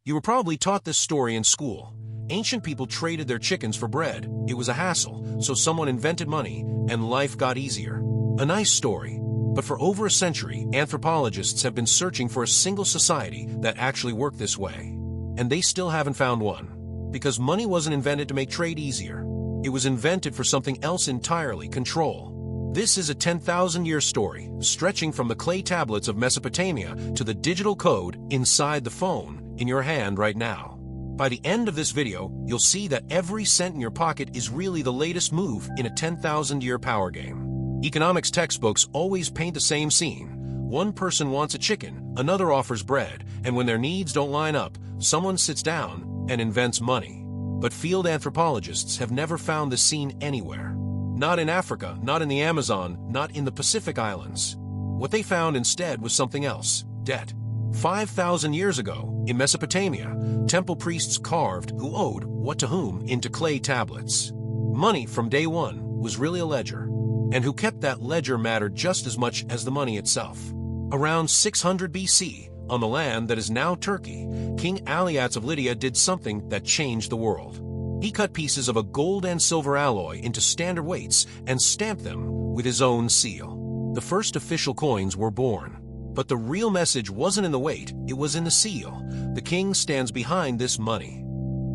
You were probably taught this story in school. Ancient people traded their chickens for bread. It was a hassle, so someone invented money, and life got easier. A nice story. But for over a century, anthropologists have been searching for a single society that actually worked this way. And they still haven't found one. Because money wasn't invented to make trade easier. It was invented for something else entirely: control. This is a 10,000-year story, stretching from the clay tablets of Mesopotamia to the digital code inside the phone in your hand right now. By the end of this video, you'll see that every cent in your pocket is really the latest move in a 10,000-year power game. Economics textbooks always paint the same scene. One person wants a chicken, another offers bread, and when their needs don't line up, someone sits down and invents money. But field anthropologists have never found this scene anywhere. Not in Africa, not in the Amazon, not in the Pacific Islands. What they found instead was something else: debt. 5,000 years ago, in Mesopotamia, temple priests carved who owed what to whom into clay tablets. Money from day one was really a ledger, and who kept that ledger mattered just as much as the money itself. Around 600 BC, on the land that is now Turkey, King Aliats of Lydia did something that changed the world. He cut pieces of a gold and silver alloy into standard weights and stamped them with his own seal. The first official coins were born. But the real message wasn't in the weight, it was in the seal. The king stands behind this money.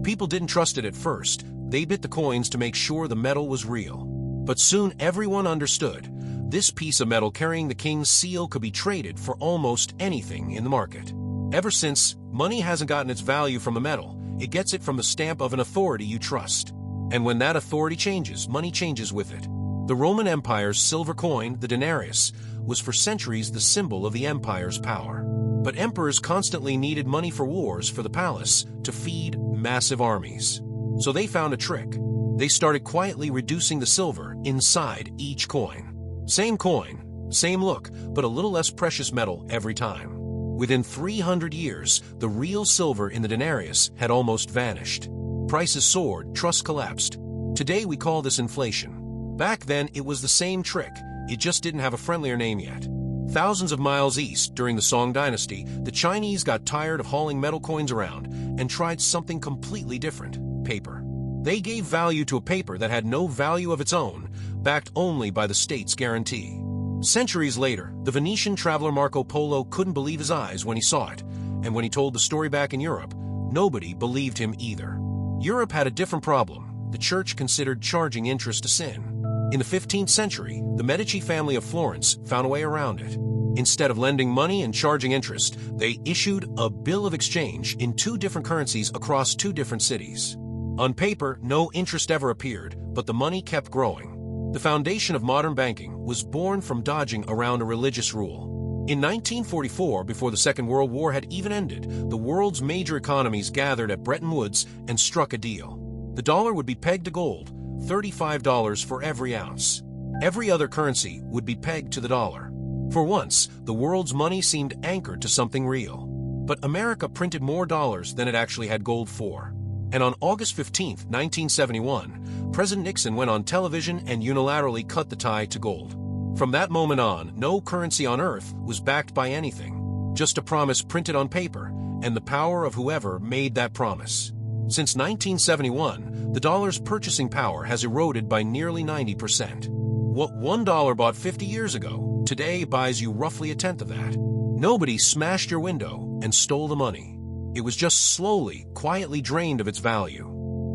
People didn't trust it at first. They bit the coins to make sure the metal was real. But soon everyone understood. This piece of metal carrying the king's seal could be traded for almost anything in the market. Ever since, money hasn't gotten its value from the metal. It gets it from the stamp of an authority you trust. And when that authority changes, money changes with it. The Roman Empire's silver coin, the denarius, was for centuries the symbol of the empire's power. But emperors constantly needed money for wars, for the palace, to feed massive armies. So they found a trick. They started quietly reducing the silver inside each coin. Same coin, same look, but a little less precious metal every time. Within 300 years, the real silver in the denarius had almost vanished. Prices soared, trust collapsed. Today we call this inflation. Back then, it was the same trick. It just didn't have a friendlier name yet. Thousands of miles east, during the Song dynasty, the Chinese got tired of hauling metal coins around and tried something completely different: paper. They gave value to a paper that had no value of its own, backed only by the state's guarantee. Centuries later, the Venetian traveler Marco Polo couldn't believe his eyes when he saw it, and when he told the story back in Europe, nobody believed him either. Europe had a different problem. The church considered charging interest a sin. In the 15th century, the Medici family of Florence found a way around it. Instead of lending money and charging interest, they issued a bill of exchange in two different currencies across two different cities. On paper, no interest ever appeared, but the money kept growing. The foundation of modern banking was born from dodging around a religious rule. In 1944, before the Second World War had even ended, the world's major economies gathered at Bretton Woods and struck a deal. The dollar would be pegged to gold, $35 for every ounce. Every other currency would be pegged to the dollar. For once, the world's money seemed anchored to something real. But America printed more dollars than it actually had gold for. And on August 15, 1971, President Nixon went on television and unilaterally cut the tie to gold. From that moment on, no currency on earth was backed by anything, just a promise printed on paper and the power of whoever made that promise. Since 1971, the dollar's purchasing power has eroded by nearly 90%. What $1 bought 50 years ago, today buys you roughly a tenth of that. Nobody smashed your window and stole the money. It was just slowly, quietly drained of its value.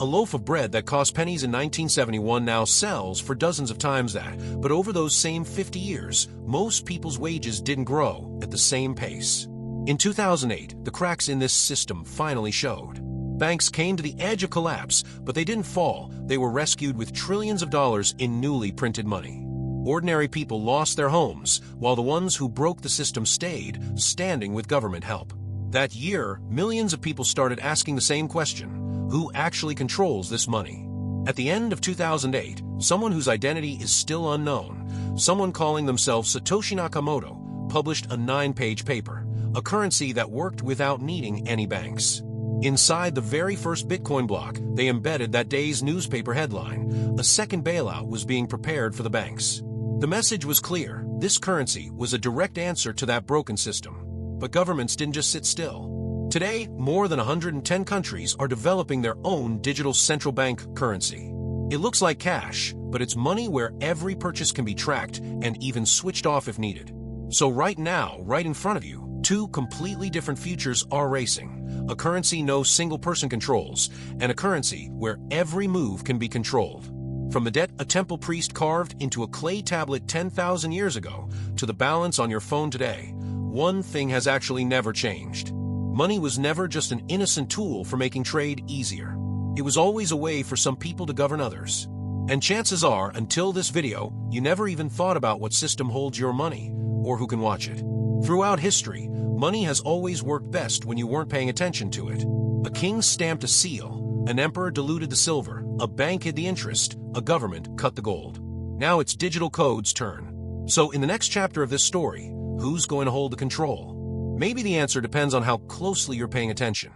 A loaf of bread that cost pennies in 1971 now sells for dozens of times that, but over those same 50 years, most people's wages didn't grow at the same pace. In 2008, the cracks in this system finally showed. Banks came to the edge of collapse, but they didn't fall. They were rescued with trillions of dollars in newly printed money. Ordinary people lost their homes, while the ones who broke the system stayed, standing with government help. That year, millions of people started asking the same question: who actually controls this money? At the end of 2008, someone whose identity is still unknown, someone calling themselves Satoshi Nakamoto, published a 9-page paper, a currency that worked without needing any banks. Inside the very first Bitcoin block, they embedded that day's newspaper headline: a second bailout was being prepared for the banks. The message was clear: this currency was a direct answer to that broken system. But governments didn't just sit still. Today, more than 110 countries are developing their own digital central bank currency. It looks like cash, but it's money where every purchase can be tracked and even switched off if needed. So right now, right in front of you, two completely different futures are racing. A currency no single person controls, and a currency where every move can be controlled. From the debt a temple priest carved into a clay tablet 10,000 years ago to the balance on your phone today, one thing has actually never changed. Money was never just an innocent tool for making trade easier. It was always a way for some people to govern others. And chances are, until this video, you never even thought about what system holds your money or who can watch it. Throughout history, money has always worked best when you weren't paying attention to it. A king stamped a seal, an emperor diluted the silver, a bank hid the interest, a government cut the gold. Now it's digital code's turn. So in the next chapter of this story, who's going to hold the control? Maybe the answer depends on how closely you're paying attention.